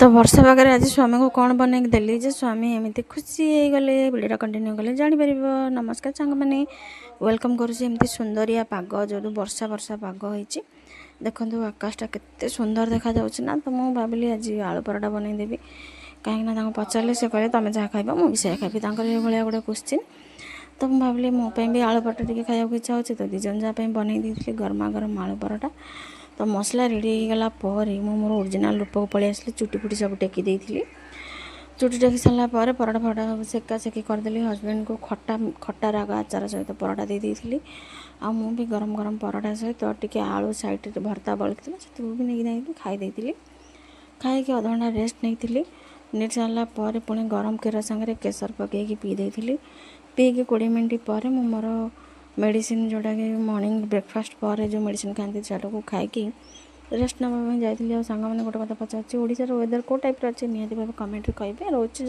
तो वर्षा पागे आज स्वामी को कौन बनैक देली जे स्वामी एमती खुशी हो गले भिडियो कंटिन्यू कले जापर। नमस्कार सांग मैंने वेलकम करुँची एमती सुंदरिया पाग जो वर्षा वर्षा पाग होती देखो आकाशटा केते सुंदर देखा ना। तो मुझे भाविली आज आलू पराठा बनईदेवी कहीं पचारे से कहले तुम जहाँ खाइब मुझे खाइबी भाया गोटे क्वेश्चन। तो मुझे भाविली मोपाई भी आलू पराठा टी खाया इच्छा होती तो दिजन जहाँ बनई दी गरमा गरम आलू पराठा। तो मसला रेडी होगला मोर ओरिजिनल रूप को पलि आसली चुटी फुटी सब टेकी देती चुटी टेकी सारापर पराठा फराठा सब सेका सेकी करदेली हजबैंड को खट्टा खट्टा राग आचार सहित पराठा दे देती भी गरम गरम पराठा सहित टी आलू साइड भर्ता बलता से भी नहीं खाई खाई अधघंटा रेस्ट नहीं सारापर पुणी गरम क्षीर सांगे केसर पकईकी पी देती पीकी 20 मिनट पर मोर मेडिसिन जोटा कि मॉर्निंग ब्रेकफास्ट पर जो मेडिसिन खाती से खाई रेस्ट नापी जाइए। सांग मैंने गोटे कथा पचार ओडार वेदर कौ टाइप अच्छे निहती भाव कमेंट कहे रोच।